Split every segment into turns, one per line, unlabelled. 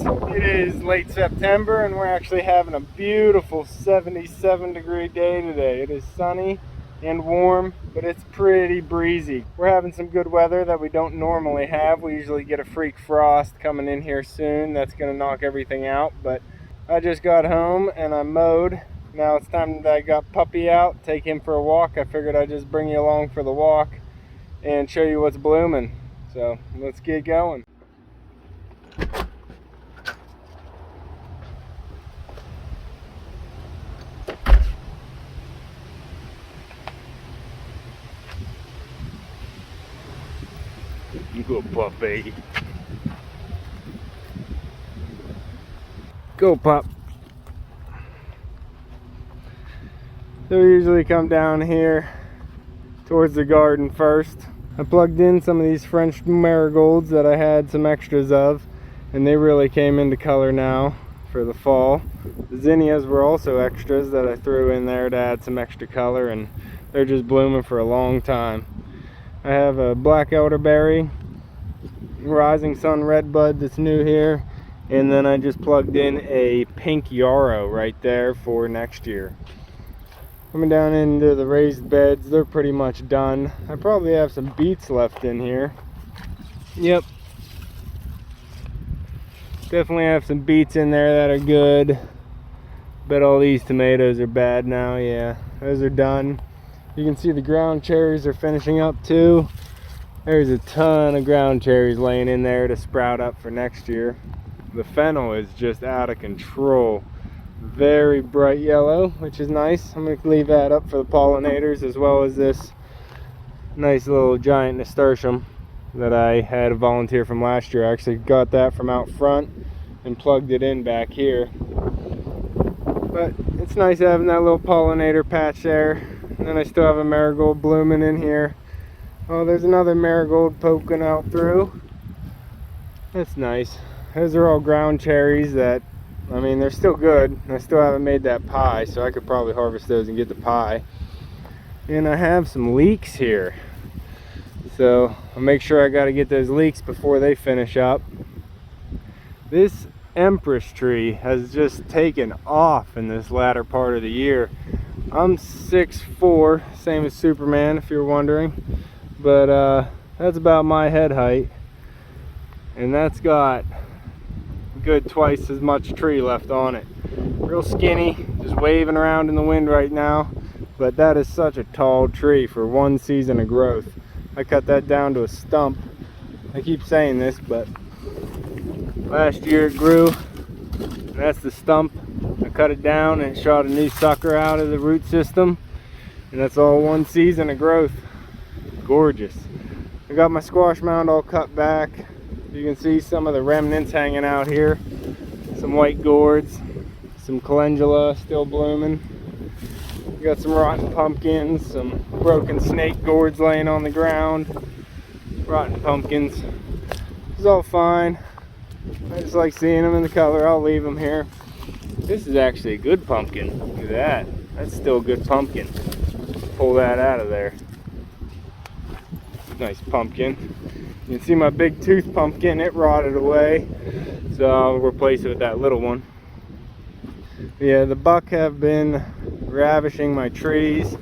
It is late September and we're actually having a beautiful 77-degree day today. It is sunny and warm, but it's pretty breezy. We're having some good weather that we don't normally have. We usually get a freak frost coming in here soon. That's going to knock everything out, but I just got home and I mowed. Now it's time that I got Puppy out, take him for a walk. I figured I'd just bring you along for the walk and show you what's blooming. So let's get going. Go puppy. Go pup. So we usually come down here towards the garden first. I plugged in some of these French marigolds that I had some extras of, and they really came into color now for the fall. The zinnias were also extras that I threw in there to add some extra color, and they're just blooming for a long time. I have a black elderberry, rising sun redbud that's new here, and then I just plugged in a pink yarrow right there for next year. Coming down into the raised beds, they're pretty much done. I probably have some beets left in here. Yep, definitely have some beets in there that are good. Bet all these tomatoes are bad now. Yeah, those are done. You can see the ground cherries are finishing up too. There's a ton of ground cherries laying in there to sprout up for next year. The fennel is just out of control. Very bright yellow, which is nice. I'm going to leave that up for the pollinators, as well as this nice little giant nasturtium that I had a volunteer from last year. I actually got that from out front and plugged it in back here. But it's nice having that little pollinator patch there. And then I still have a marigold blooming in here. Oh, there's another marigold poking out through. That's nice. Those are all ground cherries that, I mean, they're still good. I still haven't made that pie, so I could probably harvest those and get the pie. And I have some leeks here. So I'll make sure I got to get those leeks before they finish up. This Empress tree has just taken off in this latter part of the year. I'm 6'4", same as Superman if you're wondering. But that's about my head height, and that's got a good twice as much tree left on it. Real skinny, just waving around in the wind right now, but that is such a tall tree for one season of growth. I cut that down to a stump. I keep saying this, but last year it grew, and that's the stump. I cut it down and it shot a new sucker out of the root system, and that's all one season of growth. Gorgeous. I got my squash mound all cut back. You can see some of the remnants hanging out here. Some white gourds, some calendula still blooming. We got some rotten pumpkins, some broken snake gourds laying on the ground. Rotten pumpkins. It's all fine. I just like seeing them in the color. I'll leave them here. This is actually a good pumpkin. Look at that. That's still a good pumpkin. Pull that out of there. Nice pumpkin. You can see my big tooth pumpkin, it rotted away, so I'll replace it with that little one. Yeah, the buck have been ravishing my trees.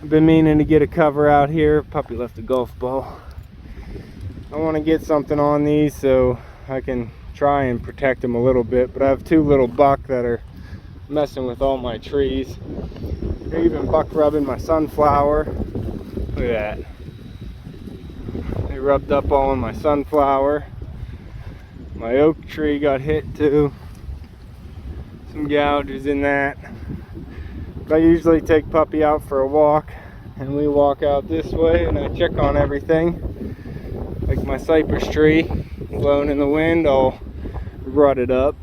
I've been meaning to get a cover out here. Puppy left a golf ball. I want to get something on these so I can try and protect them a little bit, but I have two little buck that are messing with all my trees. They're even buck rubbing my sunflower. Look at that. They rubbed up all in my sunflower. My oak tree got hit too. Some gouges in that. But I usually take Puppy out for a walk, and we walk out this way and I check on everything. Like my cypress tree blowing in the wind, all rutted up.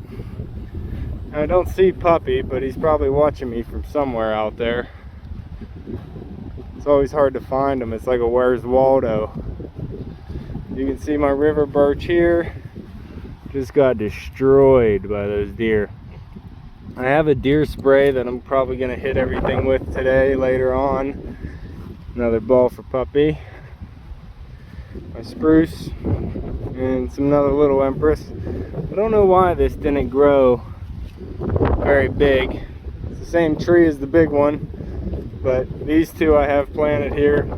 I don't see Puppy, but he's probably watching me from somewhere out there. It's always hard to find him. It's like a Where's Waldo. You can see my river birch here. Just got destroyed by those deer. I have a deer spray that I'm probably going to hit everything with today, later on. Another ball for Puppy. My spruce and some another little Empress. I don't know why this didn't grow very big. It's the same tree as the big one, but these two I have planted here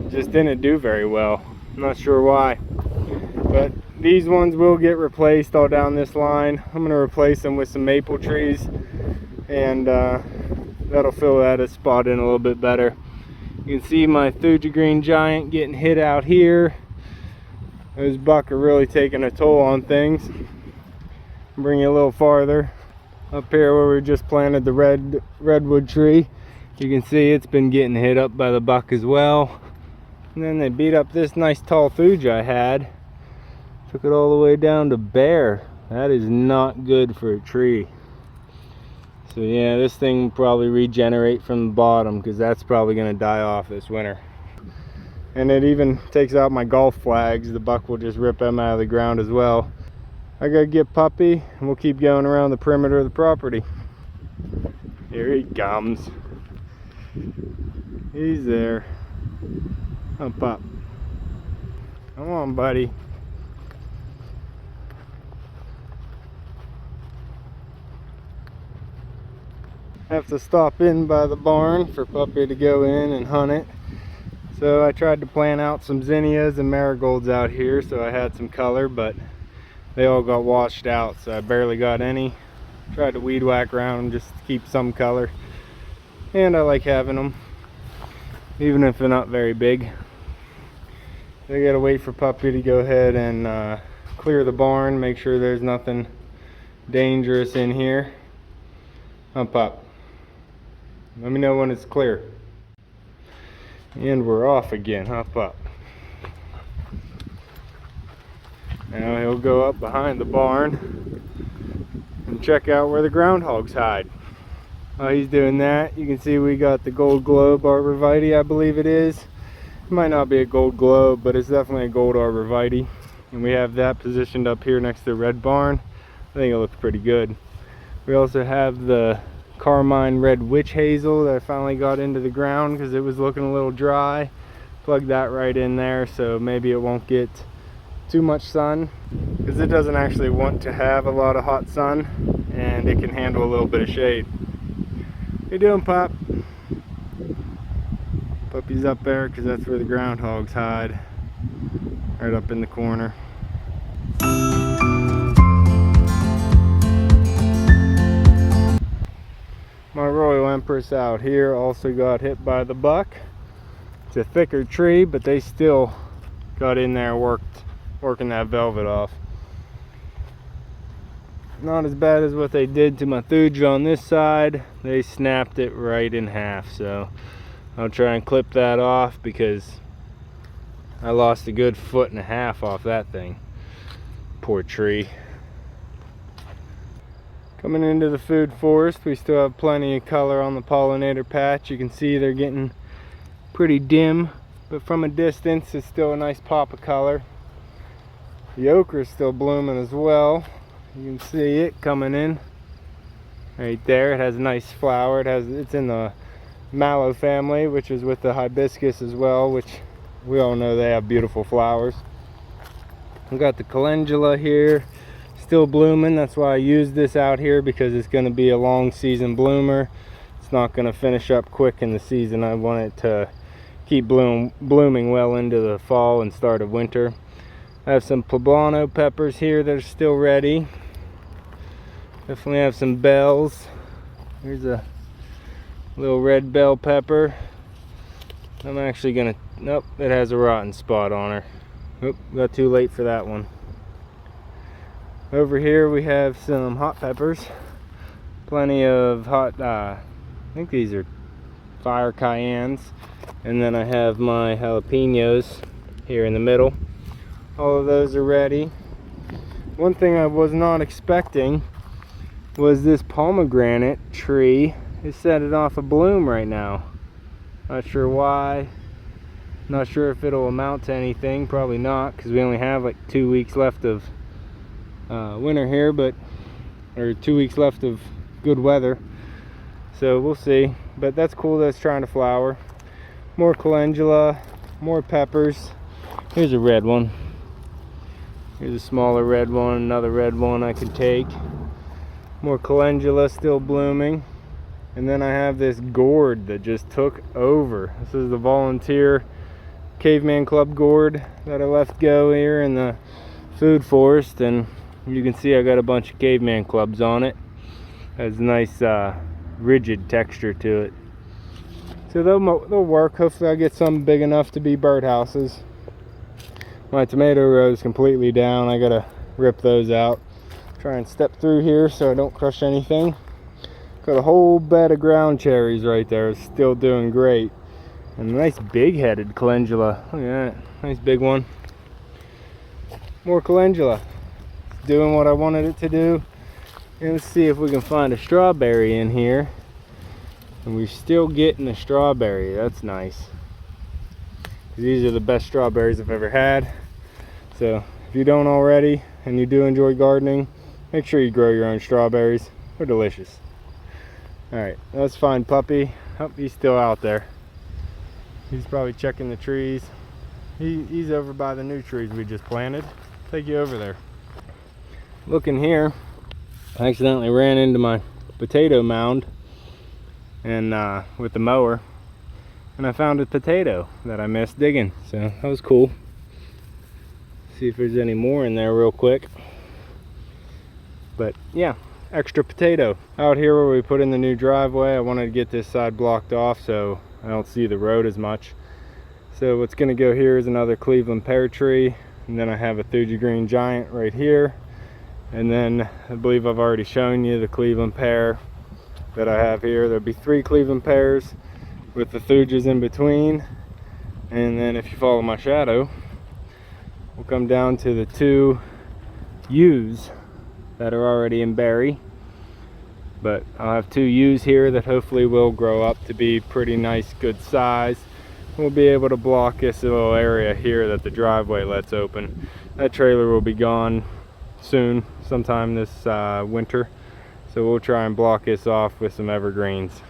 just didn't do very well. I'm not sure why, but these ones will get replaced all down this line. I'm going to replace them with some maple trees, and that'll fill that spot in a little bit better. You can see my Thuja Green Giant getting hit out here. Those buck are really taking a toll on things. Bring you a little farther up here where we just planted the redwood tree. You can see it's been getting hit up by the buck as well. And then they beat up this nice tall Thuja I had. Took it all the way down to bare. That is not good for a tree. So yeah, this thing will probably regenerate from the bottom, because that's probably going to die off this winter. And it even takes out my golf flags. The buck will just rip them out of the ground as well. I gotta get Puppy, and we'll keep going around the perimeter of the property. Here he comes. He's there. Up, up. Come on, buddy. Have to stop in by the barn for Puppy to go in and hunt it. So I tried to plant out some zinnias and marigolds out here, so I had some color, but they all got washed out, so I barely got any. Tried to weed whack around them just to keep some color, and I like having them even if they're not very big. I gotta wait for Puppy to go ahead and clear the barn, make sure there's nothing dangerous in here. Pup, let me know when it's clear. And we're off again. Pup. Now he'll go up behind the barn and check out where the groundhogs hide. While he's doing that, you can see we got the Gold Globe Arborvitae, I believe it is. It might not be a Gold Globe, but it's definitely a Gold Arborvitae. And we have that positioned up here next to the red barn. I think it looks pretty good. We also have the Carmine Red Witch Hazel that I finally got into the ground because it was looking a little dry. Plug that right in there, so maybe it won't get too much sun, because it doesn't actually want to have a lot of hot sun, and it can handle a little bit of shade. How you doing, Pop? Puppy's up there because that's where the groundhogs hide, right up in the corner. My Royal Empress out here also got hit by the buck. It's a thicker tree, but they still got in there and working that velvet off. Not as bad as what they did to my Thuja on this side. They snapped it right in half, so I'll try and clip that off, because I lost a good 1.5 feet off that thing. Poor tree. Coming into the food forest, we still have plenty of color on the pollinator patch. You can see they're getting pretty dim, but from a distance it's still a nice pop of color. The ochre is still blooming as well. You can see it coming in right there. It has a nice flower. It's in the mallow family, which is with the hibiscus as well, which we all know they have beautiful flowers. We've got the calendula here, still blooming. That's why I use this out here, because it's going to be a long season bloomer. It's not going to finish up quick in the season. I want it to keep blooming well into the fall and start of winter. I have some poblano peppers here that are still ready. Definitely have some bells. Here's a little red bell pepper. I'm actually gonna, nope, it has a rotten spot on her. Oop, got too late for that one. Over here we have some hot peppers. Plenty of hot, I think these are fire cayennes. And then I have my jalapenos here in the middle. All of those are ready. One thing I was not expecting was this pomegranate tree is setting off a bloom right now. Not sure why. Not sure if it'll amount to anything. Probably not, because we only have like 2 weeks left of winter here, or 2 weeks left of good weather. So we'll see. But that's cool that it's trying to flower. More calendula, more peppers. Here's a red one. Here's a smaller red one, another red one I could take. More calendula still blooming. And then I have this gourd that just took over. This is the volunteer caveman club gourd that I left go here in the food forest, and you can see I got a bunch of caveman clubs on it. Has a nice rigid texture to it. So they'll work. Hopefully I'll get some big enough to be birdhouses. My tomato row is completely down. I gotta rip those out. Try and step through here so I don't crush anything. Got a whole bed of ground cherries right there. It's still doing great. And a nice big-headed calendula. Look at that. Nice big one. More calendula. It's doing what I wanted it to do. And let's see if we can find a strawberry in here. And we're still getting a strawberry. That's nice. These are the best strawberries I've ever had. So if you don't already and you do enjoy gardening, make sure you grow your own strawberries. They're delicious. Alright, let's find Puppy. Oh, he's still out there. He's probably checking the trees. He's over by the new trees we just planted. Take you over there. Looking here, I accidentally ran into my potato mound and with the mower, and I found a potato that I missed digging. So that was cool. See if there's any more in there real quick. But yeah, extra potato. Out here where we put in the new driveway, I wanted to get this side blocked off so I don't see the road as much. So what's going to go here is another Cleveland pear tree, and then I have a Thuja Green Giant right here, and then I believe I've already shown you the Cleveland pear that I have here. There'll be 3 Cleveland pears with the Thujas in between, and then if you follow my shadow, we'll come down to the 2 yews that are already in berry. But I'll have 2 yews here that hopefully will grow up to be pretty nice, good size. We'll be able to block this little area here that the driveway lets open. That trailer will be gone soon, sometime this winter. So we'll try and block this off with some evergreens.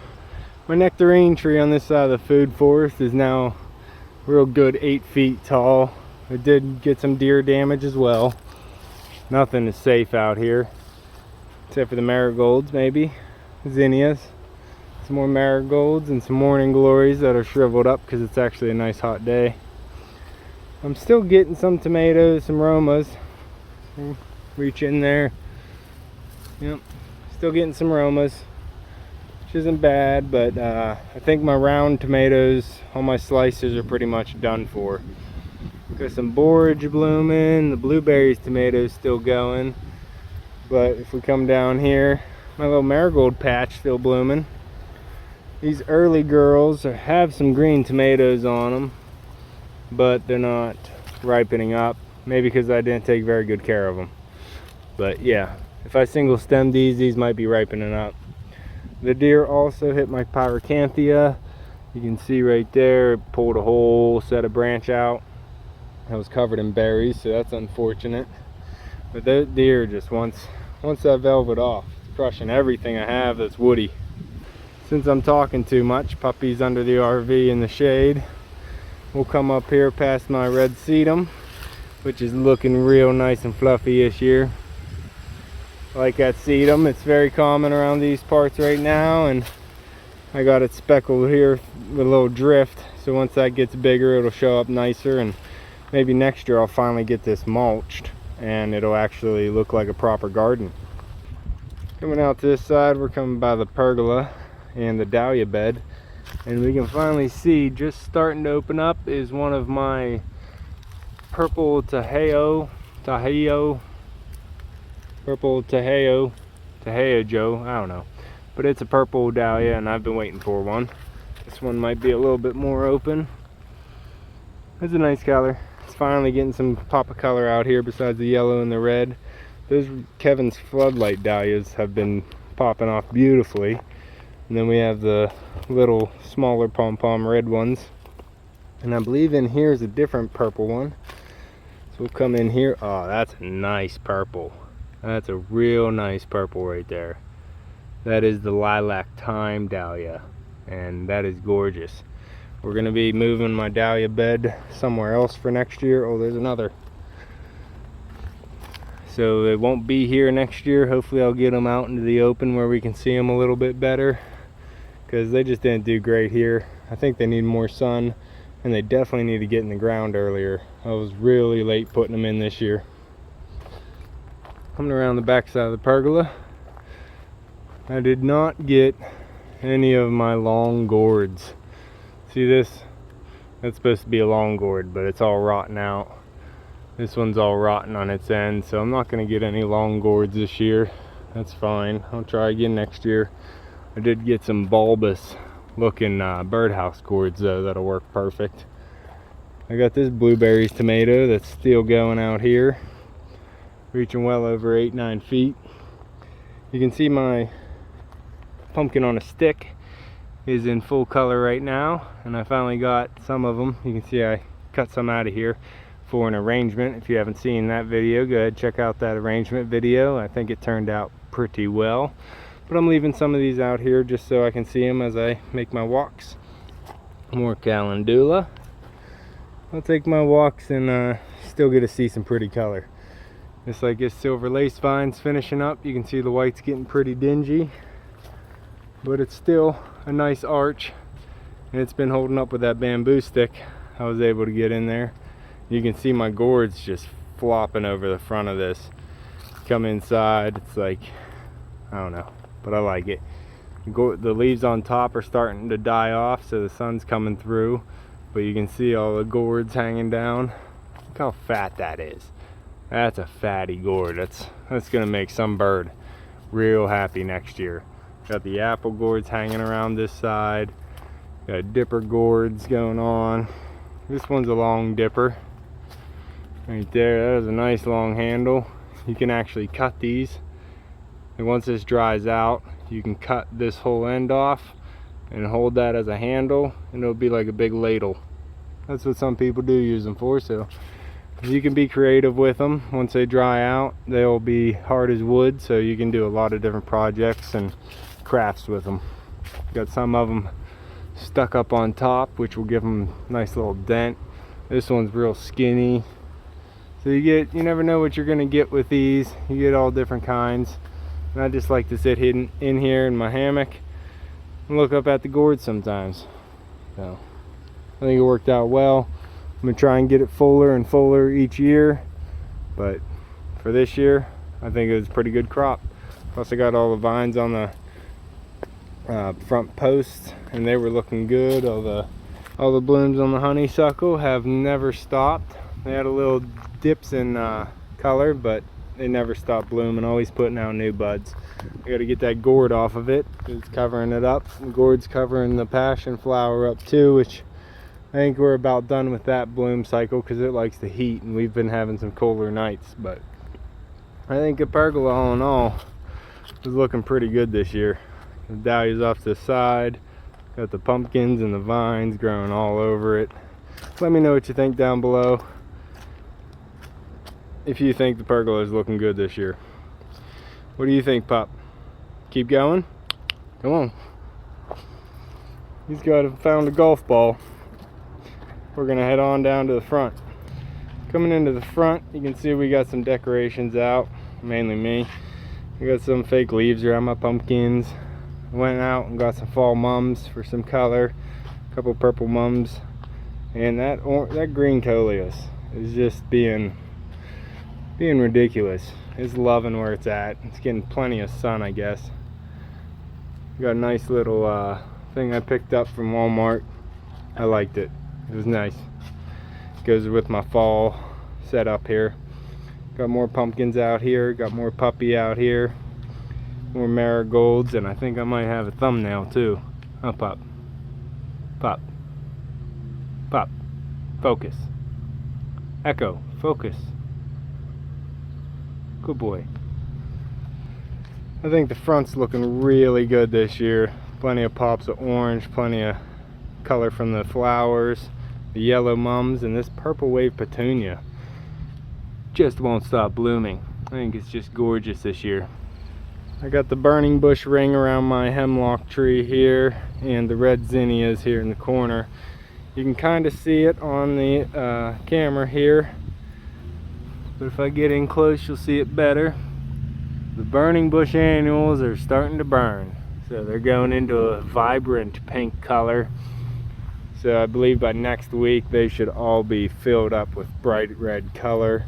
My nectarine tree on this side of the food forest is now real good 8 feet tall. It did get some deer damage as well. Nothing is safe out here, except for the marigolds, maybe, zinnias. Some more marigolds and some morning glories that are shriveled up because it's actually a nice hot day. I'm still getting some tomatoes, some romas. Reach in there. Yep, still getting some romas, which isn't bad, but I think my round tomatoes on my slices are pretty much done for. Got some borage blooming, the blueberries tomatoes still going. But if we come down here, my little marigold patch still blooming. These early girls have some green tomatoes on them, but they're not ripening up. Maybe because I didn't take very good care of them. But yeah, if I single stem these might be ripening up. The deer also hit my pyracanthia. You can see right there, it pulled a whole set of branch out. I was covered in berries, so that's unfortunate. But that deer just once that velvet off, it's crushing everything I have that's woody. Since I'm talking too much, Puppy's under the RV in the shade. We'll come up here past my red sedum, which is looking real nice and fluffy this year. I like that sedum. It's very common around these parts right now, and I got it speckled here with a little drift. So once that gets bigger, it'll show up nicer, and maybe next year I'll finally get this mulched and it'll actually look like a proper garden. Coming out to this side, we're coming by the pergola and the dahlia bed, and we can finally see just starting to open up is one of my purple Taheo Joe, I don't know, but it's a purple dahlia and I've been waiting for one. This one might be a little bit more open. It's a nice color. It's finally getting some pop of color out here besides the yellow and the red. Those Kevin's floodlight dahlias have been popping off beautifully. And then we have the little smaller pom-pom red ones. And I believe in here is a different purple one. So we'll come in here. Oh, that's a nice purple. That's a real nice purple right there. That is the Lilac Dahlia, and that is gorgeous. We're going to be moving my dahlia bed somewhere else for next year. Oh, there's another so it won't be here next year. Hopefully I'll get them out into the open where we can see them a little bit better, because they just didn't do great here. I think they need more sun, and they definitely need to get in the ground earlier. I was really late putting them in this year. Coming around the back side of the pergola, I did not get any of my long gourds. See this? That's supposed to be a long gourd, but it's all rotten out. This one's all rotten on its end, so I'm not going to get any long gourds this year. That's fine. I'll try again next year. I did get some bulbous looking birdhouse gourds though that'll work perfect. I got this blueberries tomato that's still going out here, reaching well over 8-9 feet. You can see my pumpkin on a stick is in full color right now, and I finally got some of them. You can see I cut some out of here for an arrangement. If you haven't seen that video, go ahead, check out that arrangement video. I think it turned out pretty well, but I'm leaving some of these out here just so I can see them as I make my walks. More calendula. I'll take my walks and still get to see some pretty color. Just like this silver lace vine's finishing up, you can see the white's getting pretty dingy, but it's still a nice arch, and it's been holding up with that bamboo stick I was able to get in there. You can see my gourds just flopping over the front of this. Come inside, it's like, I don't know, but I like it. The leaves on top are starting to die off, so the sun's coming through, but you can see all the gourds hanging down. Look how fat that is. That's a fatty gourd. That's gonna make some bird real happy next year. Got the apple gourds hanging around this side. Got dipper gourds going on. This one's a long dipper. Right there, that is a nice long handle. You can actually cut these. And once this dries out, you can cut this whole end off and hold that as a handle, and it'll be like a big ladle. That's what some people do use them for, so you can be creative with them. Once they dry out, they'll be hard as wood, so you can do a lot of different projects and crafts with them. Got some of them stuck up on top, which will give them a nice little dent. This one's real skinny, so you never know what you're gonna get with these. You get all different kinds, and I just like to sit hidden in here in my hammock and look up at the gourd sometimes. So I think it worked out well. I'm gonna try and get it fuller and fuller each year, but for this year I think it was a pretty good crop. Plus I got all the vines on the front posts, and they were looking good. All the blooms on the honeysuckle have never stopped. They had a little dips in color, but they never stopped blooming, always putting out new buds. I got to get that gourd off of it. It's covering it up. The gourd's covering the passion flower up too, which I think we're about done with that bloom cycle because it likes the heat, and we've been having some colder nights. But I think the pergola, all in all, is looking pretty good this year. The dahlia's off to the side. Got the pumpkins and the vines growing all over it. Let me know what you think down below, if you think the pergola is looking good this year. What do you think, Pup? Keep going? Come on. He's found a golf ball. We're gonna head on down to the front. Coming into the front, you can see we got some decorations out, mainly me. We got some fake leaves around my pumpkins. I went out and got some fall mums for some color, a couple purple mums, and that green coleus is just being ridiculous. It's loving where it's at. It's getting plenty of sun, I guess. Got a nice little thing I picked up from Walmart. I liked it. It was nice. Goes with my fall setup here. Got more pumpkins out here. Got more puppy out here. More marigolds, and I think I might have a thumbnail too. Oh, Pup. Pup. Pup. Focus. Echo. Focus. Good boy. I think the front's looking really good this year. Plenty of pops of orange, plenty of color from the flowers, the yellow mums, and this purple wave petunia just won't stop blooming. I think it's just gorgeous this year. I got the burning bush ring around my hemlock tree here, and the red zinnias here in the corner. You can kind of see it on the camera here. but if I get in close you'll see it better. The burning bush annuals are starting to burn, so they're going into a vibrant pink color. So I believe by next week they should all be filled up with bright red color,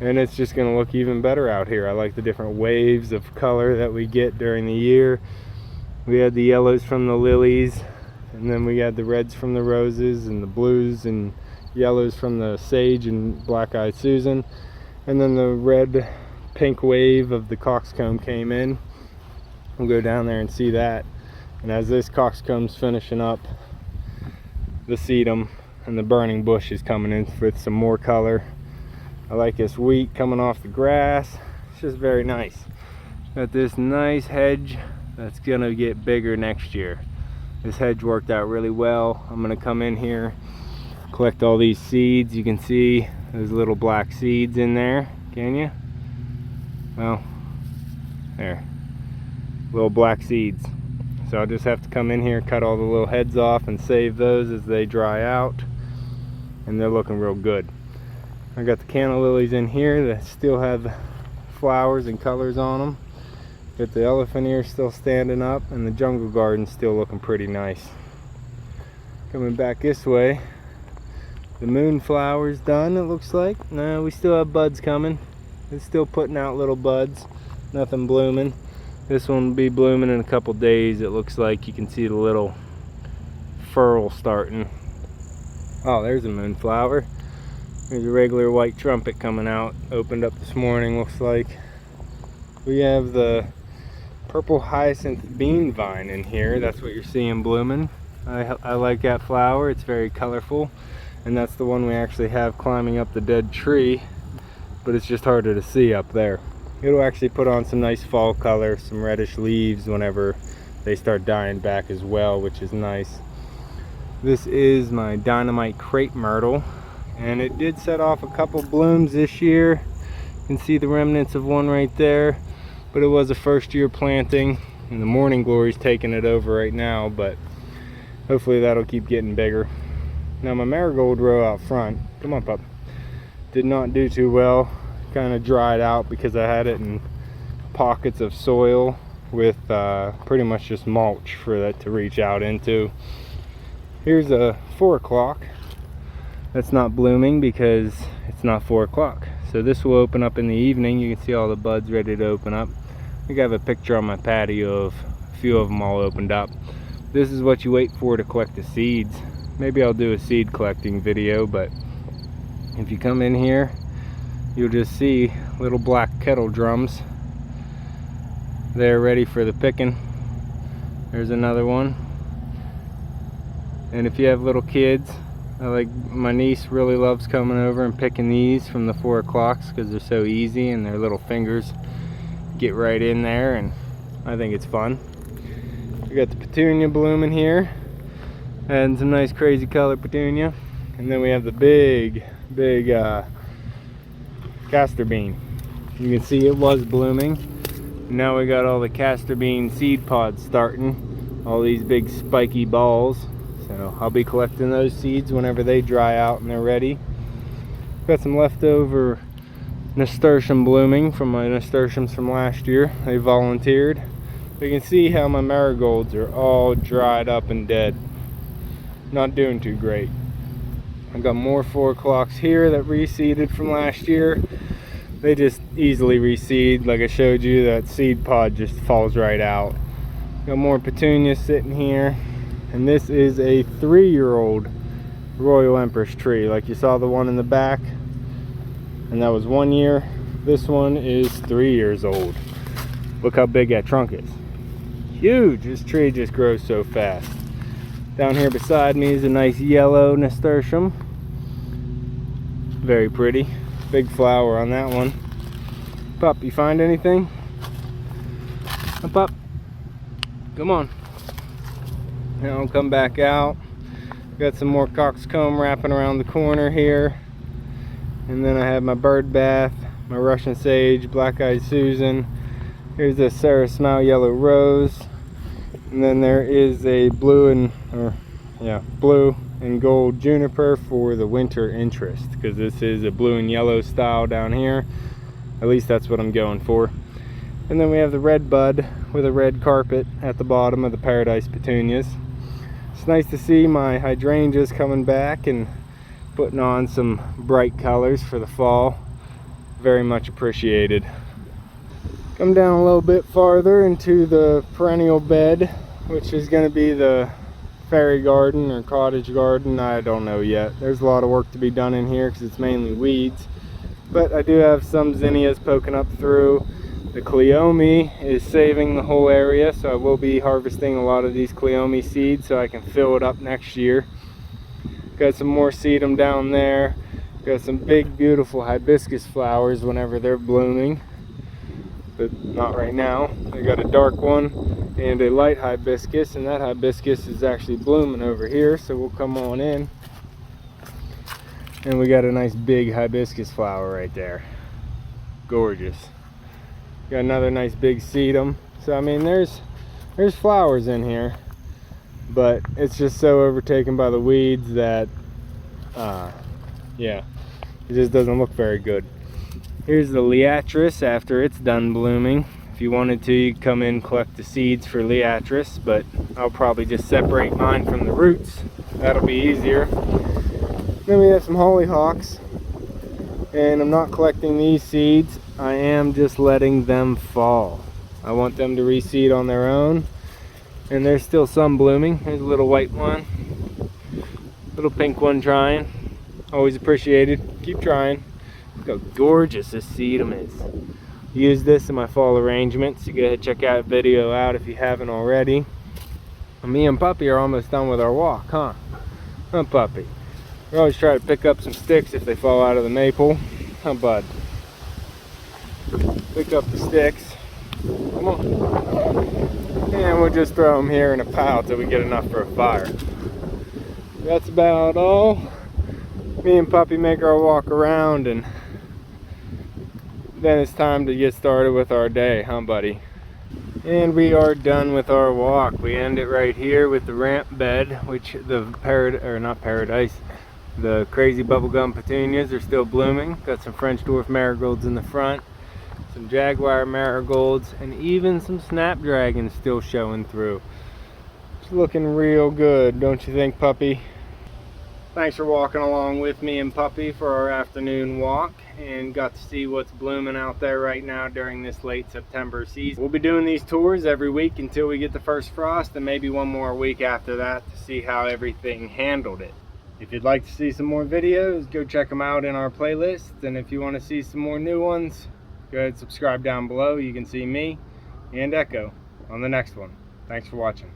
and it's just going to look even better out here. I like the different waves of color that we get during the year. We had the yellows from the lilies, and then we had the reds from the roses, and the blues and yellows from the sage and black-eyed Susan, and then the red pink wave of the coxcomb came in. We'll go down there and see that. And as this coxcomb's finishing up, the sedum and the burning bush is coming in with some more color. I like this wheat coming off the grass. It's just very nice. Got this nice hedge that's gonna get bigger next year. This hedge worked out really well. I'm gonna come in here, collect all these seeds. You can see those little black seeds in there, can you? Well, there, little black seeds. So I'll just have to come in here, cut all the little heads off and save those as they dry out, and they're looking real good. I got the canna lilies in here that still have flowers and colors on them. Got the elephant ear still standing up, and the jungle garden still looking pretty nice. Coming back this way, the moonflower's done, it looks like. No, we still have buds coming. It's still putting out little buds, nothing blooming. This one will be blooming in a couple days. It looks like you can see the little furl starting. Oh, there's a moonflower. There's a regular white trumpet coming out, opened up this morning, looks like. We have the purple hyacinth bean vine in here. That's what you're seeing blooming. I like that flower. It's very colorful, and that's the one we actually have climbing up the dead tree, but it's just harder to see up there. It'll actually put on some nice fall color, some reddish leaves whenever they start dying back as well, which is nice. This is my dynamite crepe myrtle, and it did set off a couple blooms this year. You can see the remnants of one right there, but it was a first year planting, and the morning glory's taking it over right now, but hopefully that'll keep getting bigger. Now my marigold row out front, come on pup, did not do too well. Kind of dried out because I had it in pockets of soil with pretty much just mulch for that to reach out into. Here's a 4 o'clock that's not blooming because it's not 4 o'clock. So this will open up in the evening. You can see all the buds ready to open up. I think I have a picture on my patio of a few of them all opened up. This is what you wait for to collect the seeds. Maybe I'll do a seed collecting video, but if you come in here, you'll just see little black kettle drums. They're ready for the picking. There's another one. And if you have little kids, my niece really loves coming over and picking these from the 4 o'clocks because they're so easy and their little fingers get right in there, and I think it's fun. We got the petunia blooming here, and some nice crazy color petunia. And then we have the big castor bean. You can see it was blooming. Now we got all the castor bean seed pods starting, all these big spiky balls. So I'll be collecting those seeds whenever they dry out and they're ready. Got some leftover nasturtium blooming from my nasturtiums from last year. They volunteered. You can see how my marigolds are all dried up and dead. Not doing too great. I got more 4 o'clocks here that reseeded from last year. They just easily reseed. Like I showed you, that seed pod just falls right out. Got more petunias sitting here. And this is a 3-year-old Royal Empress tree. Like you saw the one in the back, and that was 1 year. This one is 3 years old. Look how big that trunk is. Huge. This tree just grows so fast. Down here beside me is a nice yellow nasturtium. Very pretty. Big flower on that one. Pup, you find anything? Up, up. Come on. Now I'll come back out. Got some more coxcomb wrapping around the corner here. And then I have my Birdbath, my Russian sage, black-eyed Susan. Here's the Sarah Smile yellow rose. And then there is a blue and, or yeah, blue and gold juniper for the winter interest, because this is a blue and yellow style down here. At least that's what I'm going for. And then we have the red bud with a red carpet at the bottom of the Paradise petunias. It's nice to see my hydrangeas coming back and putting on some bright colors for the fall. Very much appreciated. Come down a little bit farther into the perennial bed, which is going to be the fairy garden or cottage garden. I don't know yet. There's a lot of work to be done in here because it's mainly weeds. But I do have some zinnias poking up through. The cleome is saving the whole area, so I will be harvesting a lot of these cleome seeds so I can fill it up next year. Got some more sedum down there. Got some big beautiful hibiscus flowers whenever they're blooming, but not right now. I got a dark one and a light hibiscus, and that hibiscus is actually blooming over here, so we'll come on in. And we got a nice big hibiscus flower right there. Gorgeous. Got another nice big sedum. So I mean, there's flowers in here, but it's just so overtaken by the weeds that yeah, it just doesn't look very good. Here's the Liatris after it's done blooming. If you wanted to, you could come in and collect the seeds for Liatris, but I'll probably just separate mine from the roots. That'll be easier. Then we have some hollyhocks, and I'm not collecting these seeds. I am just letting them fall. I want them to reseed on their own, and there's still some blooming. Here's a little white one, little pink one trying. Always appreciated. Keep trying. Look how gorgeous this sedum is. Use this in my fall arrangements. You go ahead and check that video out if you haven't already. Me and Puppy are almost done with our walk, huh? Huh, Puppy? We always try to pick up some sticks if they fall out of the maple. Huh, bud? Pick up the sticks. Come on. And we'll just throw them here in a pile till we get enough for a fire. That's about all. Me and Puppy make our walk around, and then it's time to get started with our day, huh, buddy? And we are done with our walk. We end it right here with the ramp bed, which the the crazy bubblegum petunias are still blooming. Got some French dwarf marigolds in the front, some jaguar marigolds, and even some snapdragons still showing through. It's looking real good, don't you think, Puppy? Thanks for walking along with me and Puppy for our afternoon walk, and got to see what's blooming out there right now during this late September season. We'll be doing these tours every week until we get the first frost, and maybe one more week after that to see how everything handled it. If you'd like to see some more videos, go check them out in our playlist, and if you want to see some more new ones, go ahead and subscribe down below. You can see me and Echo on the next one. Thanks for watching.